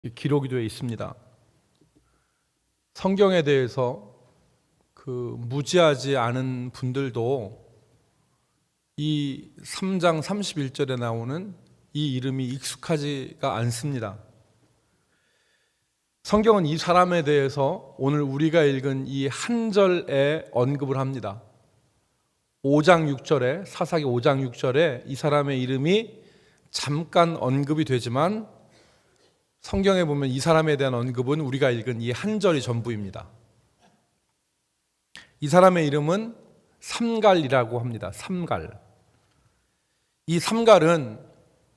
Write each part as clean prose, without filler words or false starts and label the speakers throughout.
Speaker 1: 기록이 되어 있습니다. 성경에 대해서 무지하지 않은 분들도 이 3장 31절에 나오는 이 이름이 익숙하지가 않습니다. 성경은 이 사람에 대해서 오늘 우리가 읽은 이 한 절에 언급을 합니다. 5장 6절에 사사기 5장 6절에 이 사람의 이름이 잠깐 언급이 되지만 성경에 보면 이 사람에 대한 언급은 우리가 읽은 이 한 절이 전부입니다. 이 사람의 이름은 삼갈이라고 합니다. 삼갈. 이 삼갈은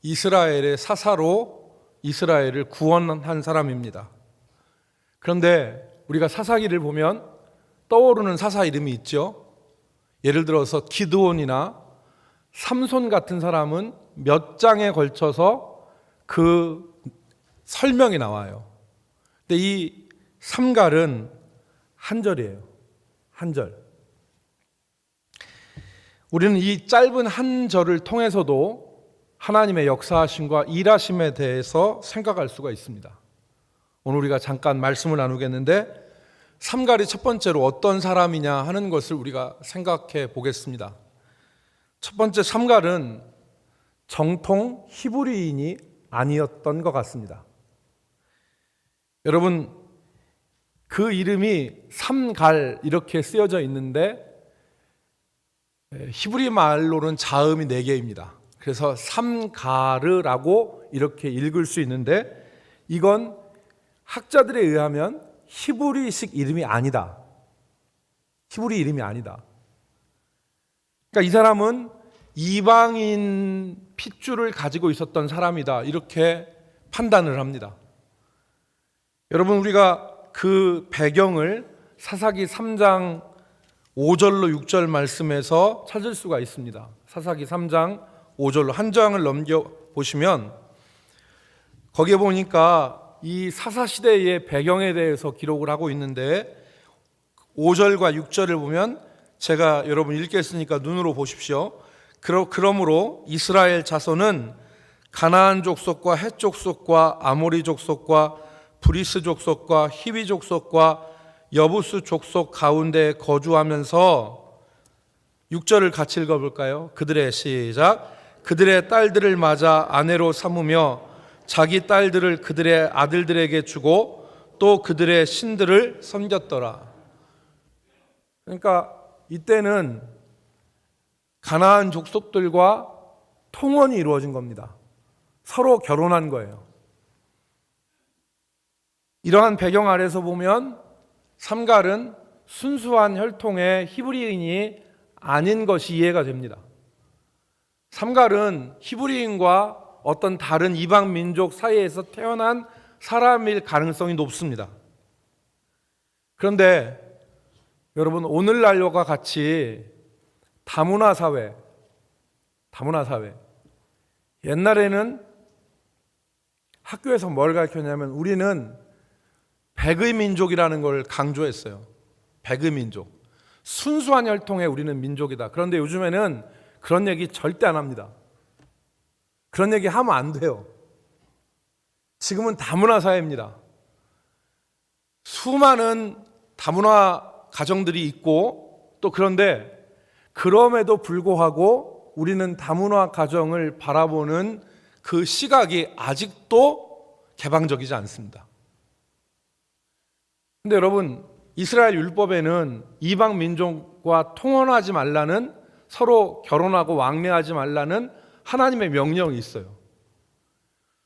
Speaker 1: 이스라엘의 사사로 이스라엘을 구원한 사람입니다. 그런데 우리가 사사기를 보면 떠오르는 사사 이름이 있죠. 예를 들어서 기드온이나 삼손 같은 사람은 몇 장에 걸쳐서 그 설명이 나와요. 근데 이 삼갈은 한 절이에요. 한 절. 우리는 이 짧은 한 절을 통해서도 하나님의 역사하심과 일하심에 대해서 생각할 수가 있습니다. 오늘 우리가 잠깐 말씀을 나누겠는데 삼갈이 첫 번째로 어떤 사람이냐 하는 것을 우리가 생각해 보겠습니다. 첫 번째, 삼갈은 정통 히브리인이 아니었던 것 같습니다. 여러분, 그 이름이 삼갈 이렇게 쓰여져 있는데 히브리 말로는 자음이 4개입니다. 그래서 삼가르라고 이렇게 읽을 수 있는데 이건 학자들에 의하면 히브리식 이름이 아니다. 히브리 이름이 아니다. 그러니까 이 사람은 이방인 핏줄을 가지고 있었던 사람이다. 이렇게 판단을 합니다. 여러분, 우리가 그 배경을 사사기 3장 5절로 6절 말씀에서 찾을 수가 있습니다. 사사기 3장 5절로 한 장을 넘겨보시면 거기에 보니까 이 사사시대의 배경에 대해서 기록을 하고 있는데 5절과 6절을 보면 제가 여러분 읽겠으니까 눈으로 보십시오. 그러므로 이스라엘 자손은 가나안 족속과 헷 족속과 아모리 족속과 브리스 족속과 히위 족속과 여부스 족속 가운데 거주하면서 6절을 같이 읽어볼까요? 그들의 시작. 그들의 딸들을 맞아 아내로 삼으며 자기 딸들을 그들의 아들들에게 주고 또 그들의 신들을 섬겼더라. 그러니까 이때는 가나안 족속들과 통혼이 이루어진 겁니다. 서로 결혼한 거예요. 이러한 배경 아래서 보면 삼갈은 순수한 혈통의 히브리인이 아닌 것이 이해가 됩니다. 삼갈은 히브리인과 어떤 다른 이방 민족 사이에서 태어난 사람일 가능성이 높습니다. 그런데 여러분, 오늘날과 같이 다문화 사회, 옛날에는 학교에서 뭘 가르쳤냐면 우리는 백의 민족이라는 걸 강조했어요. 백의 민족. 순수한 혈통의 우리는 민족이다. 그런데 요즘에는 그런 얘기 절대 안 합니다. 그런 얘기 하면 안 돼요. 지금은 다문화 사회입니다. 수많은 다문화 가정들이 있고 또 그런데 그럼에도 불구하고 우리는 다문화 가정을 바라보는 그 시각이 아직도 개방적이지 않습니다. 근데 여러분, 이스라엘 율법에는 이방 민족과 통혼하지 말라는, 서로 결혼하고 왕래하지 말라는 하나님의 명령이 있어요.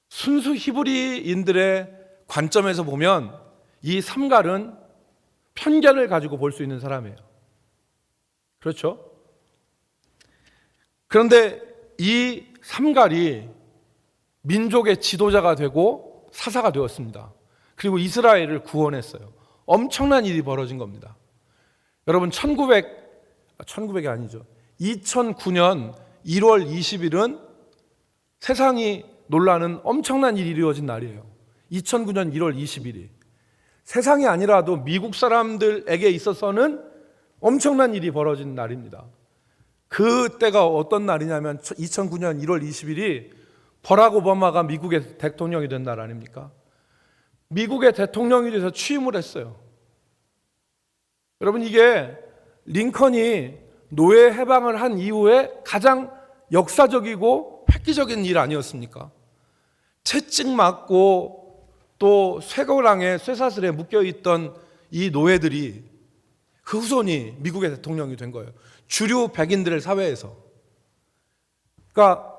Speaker 1: 순수 히브리인들의 관점에서 보면 이 삼갈은 편견을 가지고 볼 수 있는 사람이에요. 그렇죠? 그런데 이 삼갈이 민족의 지도자가 되고 사사가 되었습니다. 그리고 이스라엘을 구원했어요. 엄청난 일이 벌어진 겁니다. 여러분, 1900이 아니죠. 2009년 1월 20일은 세상이 놀라는 엄청난 일이 이루어진 날이에요. 2009년 1월 20일이. 세상이 아니라도 미국 사람들에게 있어서는 엄청난 일이 벌어진 날입니다. 그때가 어떤 날이냐면 2009년 1월 20일이 버락 오바마가 미국의 대통령이 된 날 아닙니까? 미국의 대통령이 돼서 취임을 했어요. 여러분, 이게 링컨이 노예 해방을 한 이후에 가장 역사적이고 획기적인 일 아니었습니까? 채찍 맞고 또 쇠고랑에 쇠사슬에 묶여있던 이 노예들이 그 후손이 미국의 대통령이 된 거예요. 주류 백인들의 사회에서. 그러니까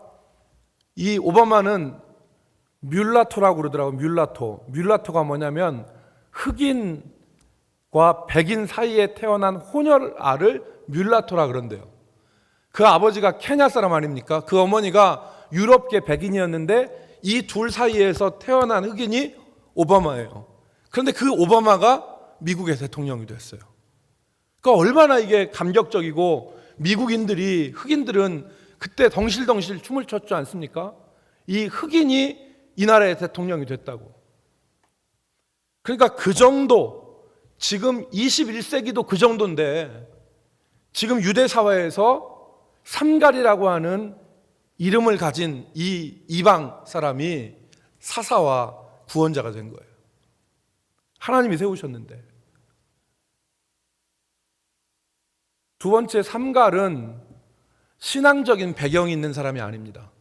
Speaker 1: 이 오바마는 뮬라토라고 그러더라고요. 뮬라토가 뭐냐면 흑인과 백인 사이에 태어난 혼혈아를 뮬라토라 그런대요. 그 아버지가 케냐 사람 아닙니까? 그 어머니가 유럽계 백인이었는데 이 둘 사이에서 태어난 흑인이 오바마예요. 그런데 그 오바마가 미국의 대통령이 됐어요. 그러니까 얼마나 이게 감격적이고, 미국인들이, 흑인들은 그때 덩실덩실 춤을 췄지 않습니까? 이 흑인이 이 나라의 대통령이 됐다고. 그러니까 그 정도, 지금 21세기도 그 정도인데, 지금 유대 사회에서 삼갈이라고 하는 이름을 가진 이 이방 사람이 사사와 구원자가 된 거예요. 하나님이 세우셨는데. 두 번째, 삼갈은 신앙적인 배경이 있는 사람이 아닙니다.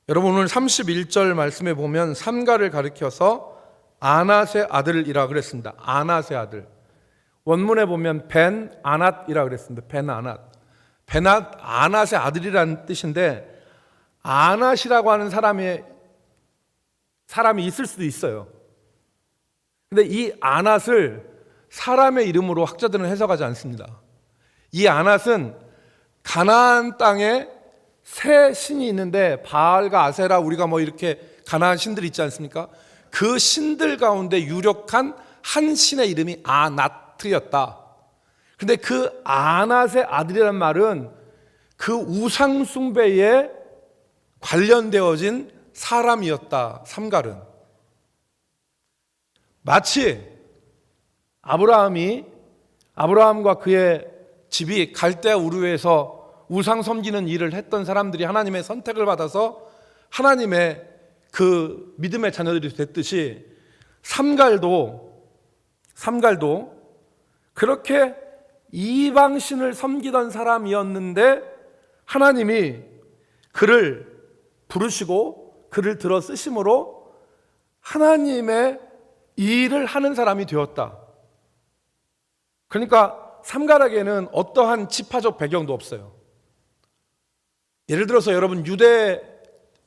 Speaker 1: 여러분, 오늘 31절 말씀에 보면 삼갈을 가리켜서 아낫의 아들이라 그랬습니다. 아낫의 아들. 원문에 보면 벤 아낫이라 그랬습니다. 벤 아낫. 아낫의 아들이라는 뜻인데, 아낫이라고 하는 사람이 있을 수도 있어요. 근데 이 아낫을 사람의 이름으로 학자들은 해석하지 않습니다. 이 아낫은 가나안 땅에 세 신이 있는데, 바알과 아세라, 우리가 뭐 이렇게 가나안 신들 있지 않습니까? 그 신들 가운데 유력한 한 신의 이름이 아낫이었다. 근데 그 아낫의 아들이란 말은 그 우상 숭배에 관련되어진 사람이었다. 삼갈은 마치 아브라함과 그의 집이 갈대아 우르에서 우상 섬기는 일을 했던 사람들이 하나님의 선택을 받아서 하나님의 그 믿음의 자녀들이 됐듯이, 삼갈도 그렇게 이방신을 섬기던 사람이었는데 하나님이 그를 부르시고 그를 들어 쓰심으로 하나님의 일을 하는 사람이 되었다. 그러니까 삼갈에게는 어떠한 지파적 배경도 없어요. 예를 들어서 여러분, 유대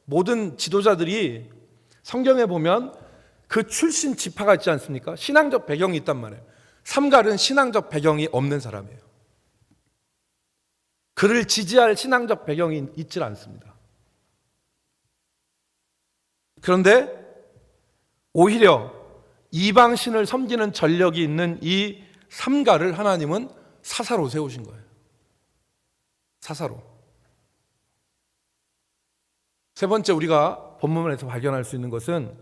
Speaker 1: 모든 지도자들이 성경에 보면 그 출신 지파가 있지 않습니까? 신앙적 배경이 있단 말이에요. 삼갈은 신앙적 배경이 없는 사람이에요. 그를 지지할 신앙적 배경이 있질 않습니다. 그런데 오히려 이방신을 섬기는 전력이 있는 이 삼갈을 하나님은 사사로 세우신 거예요. 사사로. 세 번째, 우리가 본문에서 발견할 수 있는 것은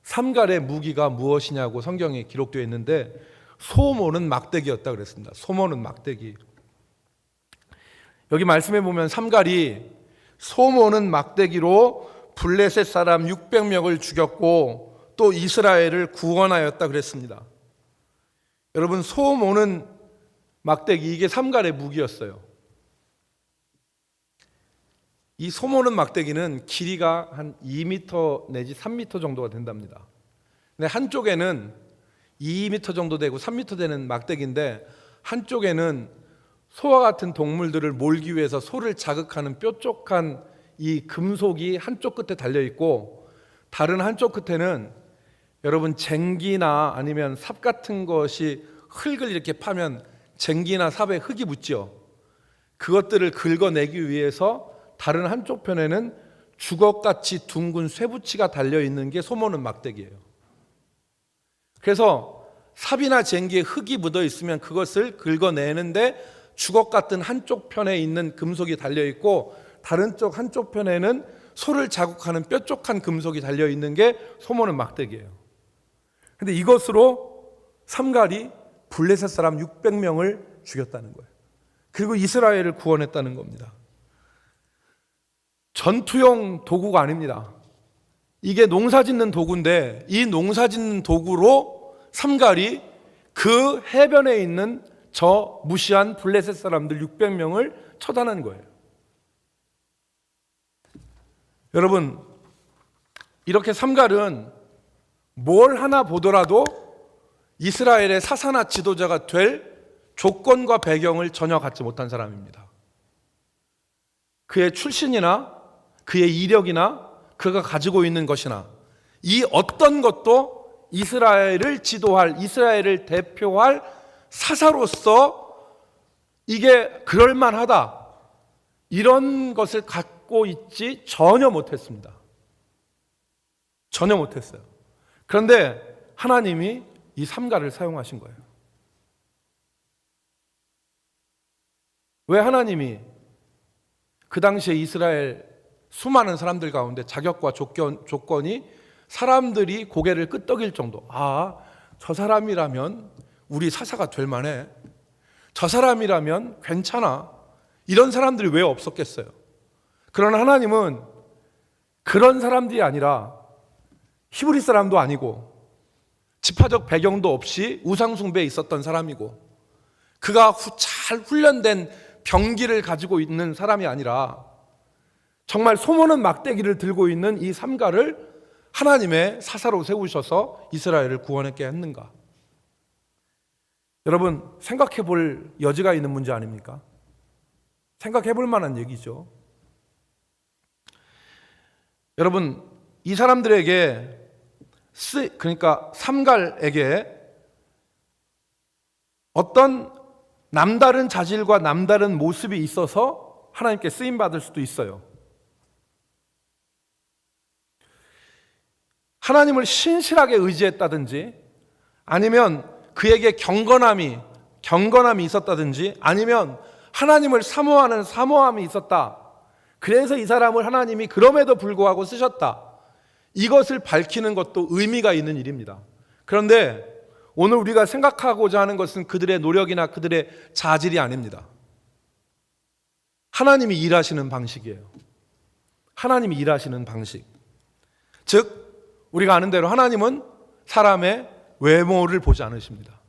Speaker 1: 삼갈의 무기가 무엇이냐고 성경에 기록되어 있는데, 소모는 막대기였다 그랬습니다. 소모는 막대기. 여기 말씀해 보면 삼갈이 소모는 막대기로 블레셋 사람 600명을 죽였고 또 이스라엘을 구원하였다 그랬습니다. 여러분, 소모는 막대기, 이게 삼갈의 무기였어요. 이 소모는 막대기는 길이가 한 2m 내지 3m 정도가 된답니다. 근데 한쪽에는 2m 정도 되고 3m 되는 막대기인데, 한쪽에는 소와 같은 동물들을 몰기 위해서 소를 자극하는 뾰족한 이 금속이 한쪽 끝에 달려 있고, 다른 한쪽 끝에는 여러분 쟁기나 아니면 삽 같은 것이, 흙을 이렇게 파면 쟁기나 삽에 흙이 묻죠. 그것들을 긁어내기 위해서 다른 한쪽 편에는 주걱같이 둥근 쇠붙이가 달려있는 게 소모는 막대기예요. 그래서 삽이나 쟁기에 흙이 묻어 있으면 그것을 긁어내는데 주걱 같은 한쪽 편에 있는 금속이 달려있고, 다른 한쪽 편에는 소를 자극하는 뾰족한 금속이 달려있는 게 소모는 막대기예요. 그런데 이것으로 삼갈이 블레셋 사람 600명을 죽였다는 거예요. 그리고 이스라엘을 구원했다는 겁니다. 전투용 도구가 아닙니다. 이게 농사 짓는 도구인데 이 농사 짓는 도구로 삼갈이 그 해변에 있는 저 무시한 블레셋 사람들 600명을 처단한 거예요. 여러분, 이렇게 삼갈은 뭘 하나 보더라도 이스라엘의 사사나 지도자가 될 조건과 배경을 전혀 갖지 못한 사람입니다. 그의 출신이나 그의 이력이나 그가 가지고 있는 것이나 이 어떤 것도 이스라엘을 지도할, 이스라엘을 대표할 사사로서 이게 그럴만하다, 이런 것을 갖고 있지 전혀 못했습니다. 전혀 못했어요. 그런데 하나님이 이 삼갈을 사용하신 거예요. 왜 하나님이 그 당시에 이스라엘 수많은 사람들 가운데 자격과 조건이 사람들이 고개를 끄덕일 정도, 저 사람이라면 우리 사사가 될 만해, 저 사람이라면 괜찮아, 이런 사람들이 왜 없었겠어요? 그러나 하나님은 그런 사람들이 아니라 히브리 사람도 아니고 지파적 배경도 없이 우상숭배에 있었던 사람이고 그가 잘 훈련된 병기를 가지고 있는 사람이 아니라 정말 소모는 막대기를 들고 있는 이 삼갈을 하나님의 사사로 세우셔서 이스라엘을 구원했게 했는가? 여러분, 생각해 볼 여지가 있는 문제 아닙니까? 생각해 볼 만한 얘기죠. 여러분, 이 사람들에게 그러니까 삼갈에게 어떤 남다른 자질과 남다른 모습이 있어서 하나님께 쓰임받을 수도 있어요. 하나님을 신실하게 의지했다든지 아니면 그에게 경건함이 있었다든지 아니면 하나님을 사모하는 사모함이 있었다. 그래서 이 사람을 하나님이 그럼에도 불구하고 쓰셨다. 이것을 밝히는 것도 의미가 있는 일입니다. 그런데 오늘 우리가 생각하고자 하는 것은 그들의 노력이나 그들의 자질이 아닙니다. 하나님이 일하시는 방식이에요. 하나님이 일하시는 방식. 즉 우리가 아는 대로 하나님은 사람의 외모를 보지 않으십니다.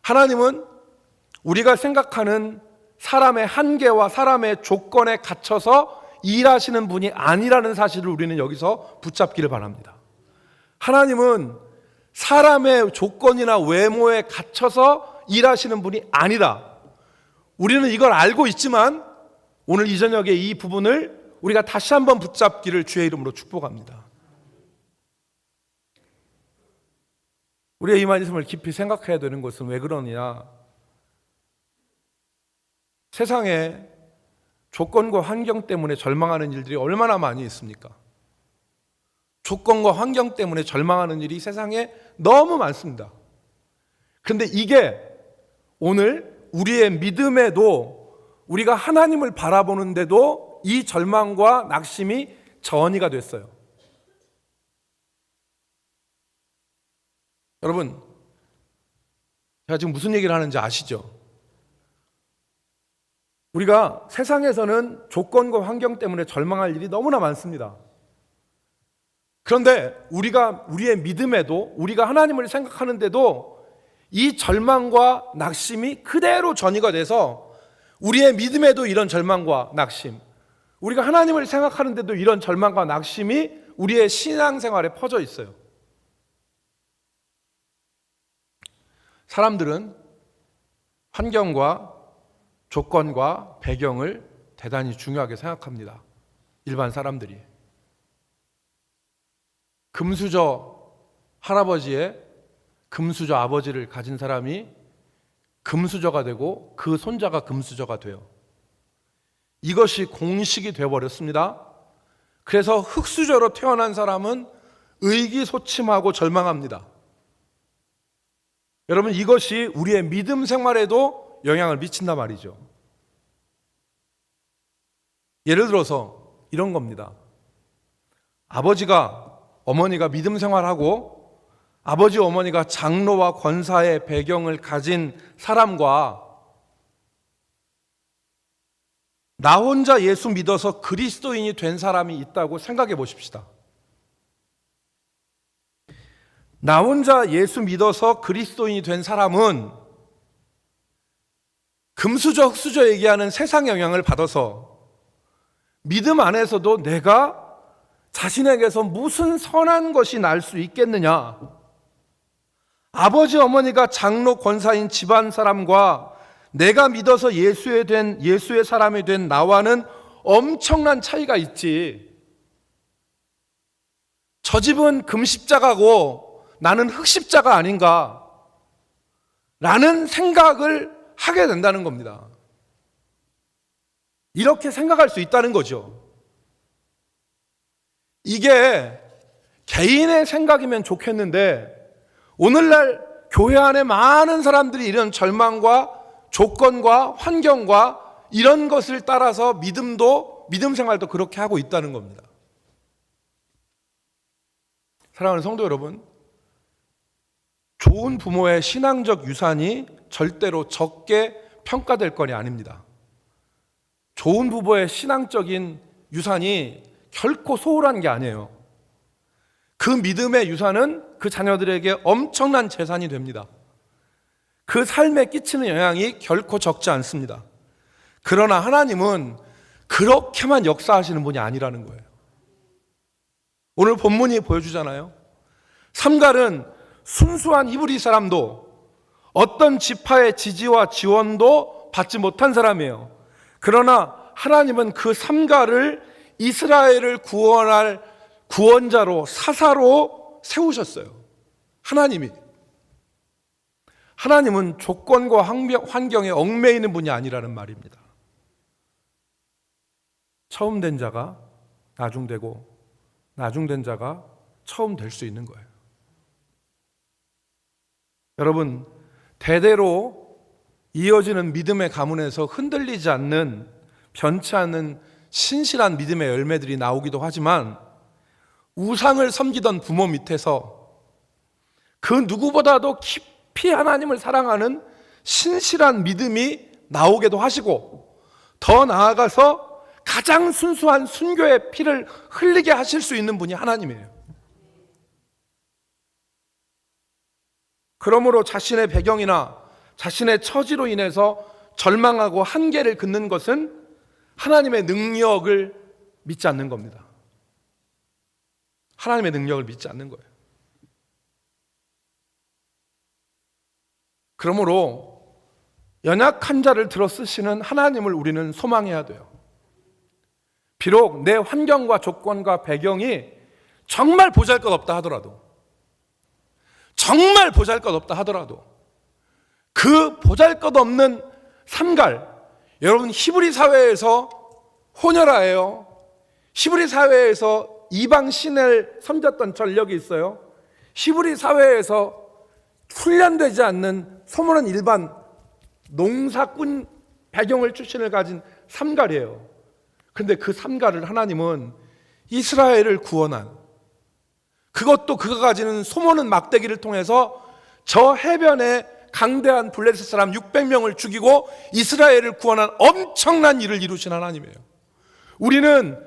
Speaker 1: 하나님은 우리가 생각하는 사람의 한계와 사람의 조건에 갇혀서 일하시는 분이 아니라는 사실을 우리는 여기서 붙잡기를 바랍니다. 하나님은 사람의 조건이나 외모에 갇혀서 일하시는 분이 아니다. 우리는 이걸 알고 있지만 오늘 이 저녁에 이 부분을 우리가 다시 한번 붙잡기를 주의 이름으로 축복합니다. 우리가 이 말씀을 깊이 생각해야 되는 것은 왜 그러냐? 세상에 조건과 환경 때문에 절망하는 일들이 얼마나 많이 있습니까? 조건과 환경 때문에 절망하는 일이 세상에 너무 많습니다. 그런데 이게 오늘 우리의 믿음에도 우리가 하나님을 바라보는데도 이 절망과 낙심이 전이가 됐어요. 여러분, 제가 지금 무슨 얘기를 하는지 아시죠? 우리가 세상에서는 조건과 환경 때문에 절망할 일이 너무나 많습니다. 그런데 우리의 믿음에도 우리가 하나님을 생각하는데도 이 절망과 낙심이 그대로 전이가 돼서 우리의 믿음에도 이런 절망과 낙심, 우리가 하나님을 생각하는데도 이런 절망과 낙심이 우리의 신앙생활에 퍼져 있어요. 사람들은 환경과 조건과 배경을 대단히 중요하게 생각합니다. 일반 사람들이. 금수저 할아버지의 금수저 아버지를 가진 사람이 금수저가 되고 그 손자가 금수저가 돼요. 이것이 공식이 되어버렸습니다. 그래서 흙수저로 태어난 사람은 의기소침하고 절망합니다. 여러분, 이것이 우리의 믿음 생활에도 영향을 미친단 말이죠. 예를 들어서 이런 겁니다. 아버지가 어머니가 믿음 생활하고 아버지 어머니가 장로와 권사의 배경을 가진 사람과 나 혼자 예수 믿어서 그리스도인이 된 사람이 있다고 생각해 보십시다. 나 혼자 예수 믿어서 그리스도인이 된 사람은 금수저 흙수저 얘기하는 세상 영향을 받아서 믿음 안에서도 내가 자신에게서 무슨 선한 것이 날 수 있겠느냐, 아버지 어머니가 장로 권사인 집안 사람과 내가 믿어서 예수의 사람이 된 나와는 엄청난 차이가 있지. 저 집은 금십자가고 나는 흑십자가 아닌가 라는 생각을 하게 된다는 겁니다. 이렇게 생각할 수 있다는 거죠. 이게 개인의 생각이면 좋겠는데 오늘날 교회 안에 많은 사람들이 이런 절망과 조건과 환경과 이런 것을 따라서 믿음 생활도 그렇게 하고 있다는 겁니다. 사랑하는 성도 여러분, 좋은 부모의 신앙적 유산이 절대로 적게 평가될 건이 아닙니다. 좋은 부모의 신앙적인 유산이 결코 소홀한 게 아니에요. 그 믿음의 유산은 그 자녀들에게 엄청난 재산이 됩니다. 그 삶에 끼치는 영향이 결코 적지 않습니다. 그러나 하나님은 그렇게만 역사하시는 분이 아니라는 거예요. 오늘 본문이 보여주잖아요. 삼갈은 순수한 히브리 사람도 어떤 지파의 지지와 지원도 받지 못한 사람이에요. 그러나 하나님은 그 삼갈을 이스라엘을 구원할 구원자로, 사사로 세우셨어요. 하나님은 조건과 환경에 얽매이는 분이 아니라는 말입니다. 처음 된 자가 나중 되고 나중 된 자가 처음 될 수 있는 거예요. 여러분, 대대로 이어지는 믿음의 가문에서 흔들리지 않는, 변치 않는 신실한 믿음의 열매들이 나오기도 하지만 우상을 섬기던 부모 밑에서 그 누구보다도 깊이 하나님을 사랑하는 신실한 믿음이 나오기도 하시고, 더 나아가서 가장 순수한 순교의 피를 흘리게 하실 수 있는 분이 하나님이에요. 그러므로 자신의 배경이나 자신의 처지로 인해서 절망하고 한계를 긋는 것은 하나님의 능력을 믿지 않는 겁니다. 하나님의 능력을 믿지 않는 거예요. 그러므로 연약한 자를 들어 쓰시는 하나님을 우리는 소망해야 돼요. 비록 내 환경과 조건과 배경이 정말 보잘것없다 하더라도, 정말 보잘것없다 하더라도 그 보잘것없는 삼갈, 여러분 히브리 사회에서 혼혈아예요. 히브리 사회에서 이방 신을 섬겼던 전력이 있어요. 히브리 사회에서 훈련되지 않는 소문은 일반 농사꾼 배경을 출신을 가진 삼갈이에요. 그런데 그 삼갈을 하나님은 이스라엘을 구원한, 그것도 그가 가지는 소모는 막대기를 통해서 저 해변에 강대한 블레셋 사람 600명을 죽이고 이스라엘을 구원한 엄청난 일을 이루신 하나님이에요. 우리는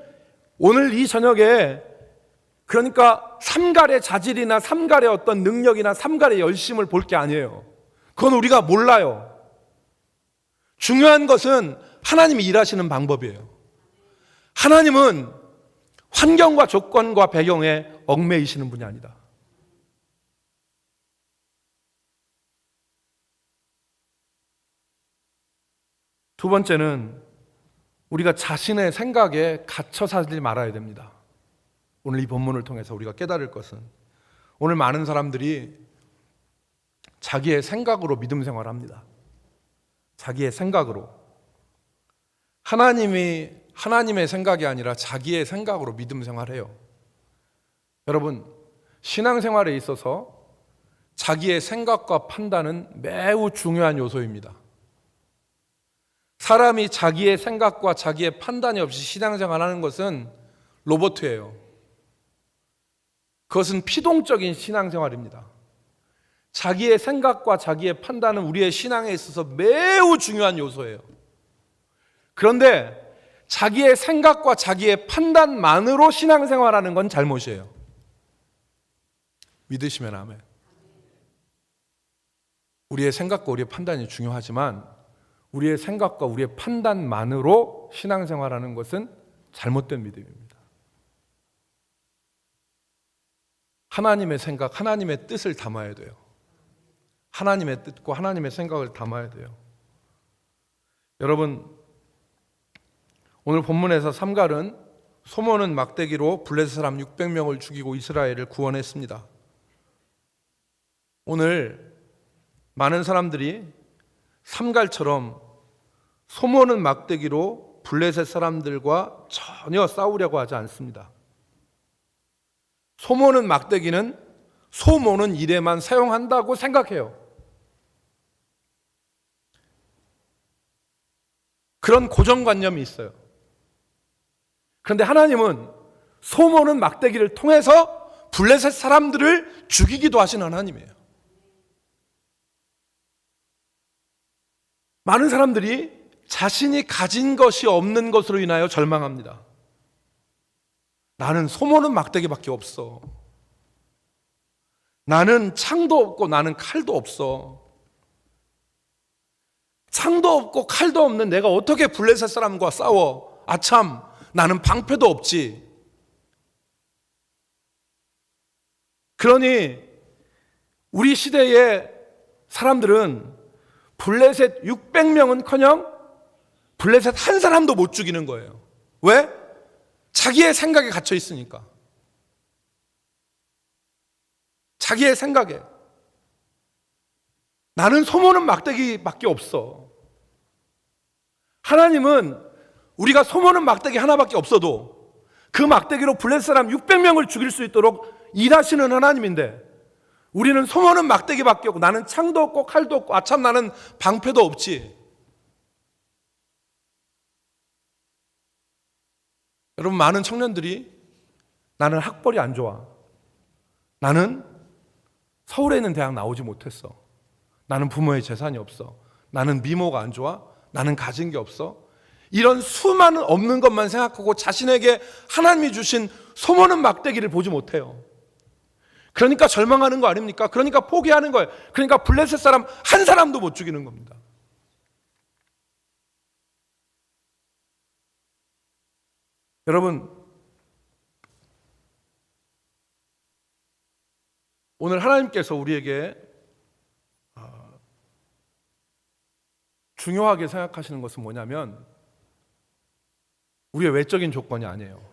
Speaker 1: 오늘 이 저녁에 그러니까 삼갈의 자질이나 삼갈의 어떤 능력이나 삼갈의 열심을 볼 게 아니에요. 그건 우리가 몰라요. 중요한 것은 하나님이 일하시는 방법이에요. 하나님은 환경과 조건과 배경에 얽매이시는 분이 아니다. 두 번째는 우리가 자신의 생각에 갇혀 살지 말아야 됩니다. 오늘 이 본문을 통해서 우리가 깨달을 것은, 오늘 많은 사람들이 자기의 생각으로 믿음 생활을 합니다. 자기의 생각으로. 하나님의 생각이 아니라 자기의 생각으로 믿음 생활해요. 여러분, 신앙생활에 있어서 자기의 생각과 판단은 매우 중요한 요소입니다. 사람이 자기의 생각과 자기의 판단이 없이 신앙생활하는 것은 로봇이에요. 그것은 피동적인 신앙생활입니다. 자기의 생각과 자기의 판단은 우리의 신앙에 있어서 매우 중요한 요소예요. 그런데 자기의 생각과 자기의 판단만으로 신앙생활하는 건 잘못이에요. 믿으시면 아멘. 우리의 생각과 우리의 판단이 중요하지만 우리의 생각과 우리의 판단만으로 신앙생활하는 것은 잘못된 믿음입니다. 하나님의 생각, 하나님의 뜻을 담아야 돼요. 하나님의 뜻과 하나님의 생각을 담아야 돼요. 여러분, 오늘 본문에서 삼갈은 소모는 막대기로 블레셋 사람 600명을 죽이고 이스라엘을 구원했습니다. 오늘 많은 사람들이 삼갈처럼 소모는 막대기로 블레셋 사람들과 전혀 싸우려고 하지 않습니다. 소모는 막대기는 소모는 일에만 사용한다고 생각해요. 그런 고정관념이 있어요. 그런데 하나님은 소모는 막대기를 통해서 블레셋 사람들을 죽이기도 하신 하나님이에요. 많은 사람들이 자신이 가진 것이 없는 것으로 인하여 절망합니다. 나는 소모는 막대기밖에 없어. 나는 창도 없고 나는 칼도 없어. 창도 없고 칼도 없는 내가 어떻게 블레셋 사람과 싸워? 아참, 나는 방패도 없지. 그러니 우리 시대의 사람들은 블레셋 600명은커녕 블레셋 한 사람도 못 죽이는 거예요. 왜? 자기의 생각에 갇혀 있으니까. 자기의 생각에. 나는 소모는 막대기밖에 없어. 하나님은 우리가 소모는 막대기 하나밖에 없어도 그 막대기로 블레셋 사람 600명을 죽일 수 있도록 일하시는 하나님인데, 우리는 소모는 막대기밖에 없고 나는 창도 없고 칼도 없고 아참 나는 방패도 없지. 여러분, 많은 청년들이 나는 학벌이 안 좋아. 나는 서울에 있는 대학 나오지 못했어. 나는 부모의 재산이 없어. 나는 미모가 안 좋아. 나는 가진 게 없어. 이런 수많은 없는 것만 생각하고 자신에게 하나님이 주신 소모는 막대기를 보지 못해요. 그러니까 절망하는 거 아닙니까? 그러니까 포기하는 거예요. 그러니까 블레셋 사람 한 사람도 못 죽이는 겁니다. 여러분, 오늘 하나님께서 우리에게 중요하게 생각하시는 것은 뭐냐면 우리의 외적인 조건이 아니에요.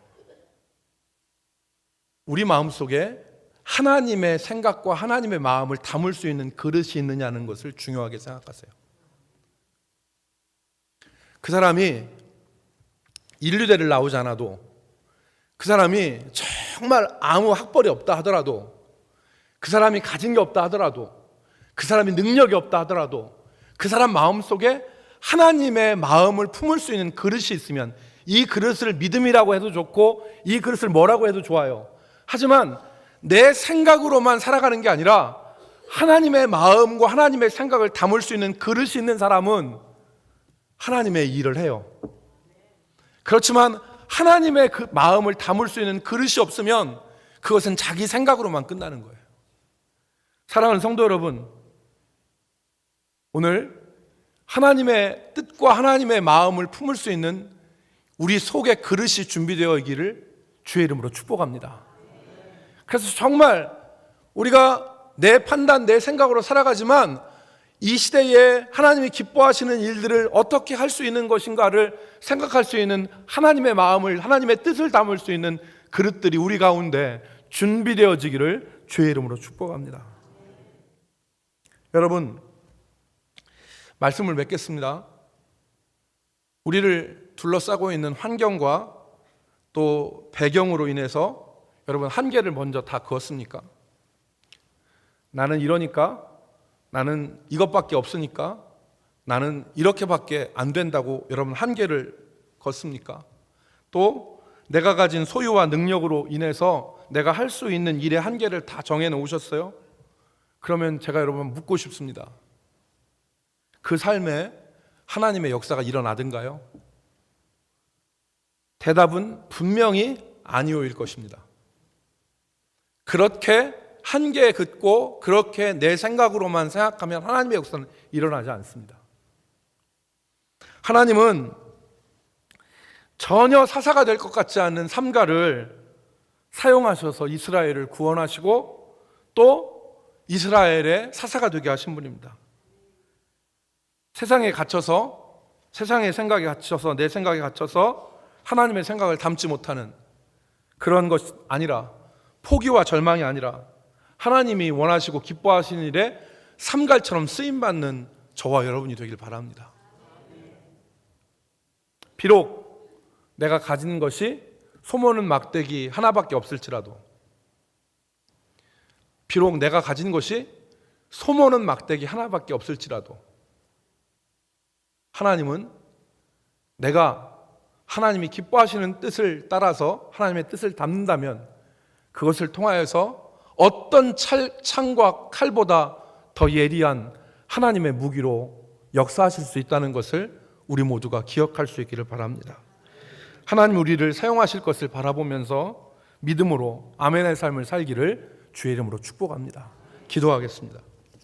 Speaker 1: 우리 마음속에 하나님의 생각과 하나님의 마음을 담을 수 있는 그릇이 있느냐는 것을 중요하게 생각하세요. 그 사람이 인류대를 나오지 않아도, 그 사람이 정말 아무 학벌이 없다 하더라도, 그 사람이 가진 게 없다 하더라도, 그 사람이 능력이 없다 하더라도 그 사람 마음속에 하나님의 마음을 품을 수 있는 그릇이 있으면 이 그릇을 믿음이라고 해도 좋고 이 그릇을 뭐라고 해도 좋아요. 하지만 내 생각으로만 살아가는 게 아니라 하나님의 마음과 하나님의 생각을 담을 수 있는 그릇이 있는 사람은 하나님의 일을 해요. 그렇지만 하나님의 그 마음을 담을 수 있는 그릇이 없으면 그것은 자기 생각으로만 끝나는 거예요. 사랑하는 성도 여러분, 오늘 하나님의 뜻과 하나님의 마음을 품을 수 있는 우리 속에 그릇이 준비되어 있기를 주의 이름으로 축복합니다. 그래서 정말 우리가 내 판단, 내 생각으로 살아가지만 이 시대에 하나님이 기뻐하시는 일들을 어떻게 할 수 있는 것인가를 생각할 수 있는 하나님의 마음을, 하나님의 뜻을 담을 수 있는 그릇들이 우리 가운데 준비되어지기를 주의 이름으로 축복합니다. 여러분, 말씀을 맺겠습니다. 우리를 둘러싸고 있는 환경과 또 배경으로 인해서 여러분 한계를 먼저 다 그었습니까? 나는 이러니까, 나는 이것밖에 없으니까, 나는 이렇게밖에 안 된다고 여러분 한계를 걷습니까? 또 내가 가진 소유와 능력으로 인해서 내가 할 수 있는 일의 한계를 다 정해 놓으셨어요? 그러면 제가 여러분 묻고 싶습니다. 그 삶에 하나님의 역사가 일어나든가요? 대답은 분명히 아니오일 것입니다. 그렇게 한계에 긋고 그렇게 내 생각으로만 생각하면 하나님의 역사는 일어나지 않습니다. 하나님은 전혀 사사가 될 것 같지 않은 삼가를 사용하셔서 이스라엘을 구원하시고 또 이스라엘의 사사가 되게 하신 분입니다. 세상에 갇혀서, 세상의 생각에 갇혀서, 내 생각에 갇혀서 하나님의 생각을 담지 못하는 그런 것이 아니라, 포기와 절망이 아니라 하나님이 원하시고 기뻐하시는 일에 삼갈처럼 쓰임받는 저와 여러분이 되길 바랍니다. 비록 내가 가진 것이 소모는 막대기 하나밖에 없을지라도, 비록 내가 가진 것이 소모는 막대기 하나밖에 없을지라도, 하나님은 내가 하나님이 기뻐하시는 뜻을 따라서 하나님의 뜻을 담는다면 그것을 통하여서 어떤 창과 칼보다 더 예리한 하나님의 무기로 역사하실 수 있다는 것을 우리 모두가 기억할 수 있기를 바랍니다. 하나님 우리를 사용하실 것을 바라보면서 믿음으로 아멘의 삶을 살기를 주의 이름으로 축복합니다. 기도하겠습니다.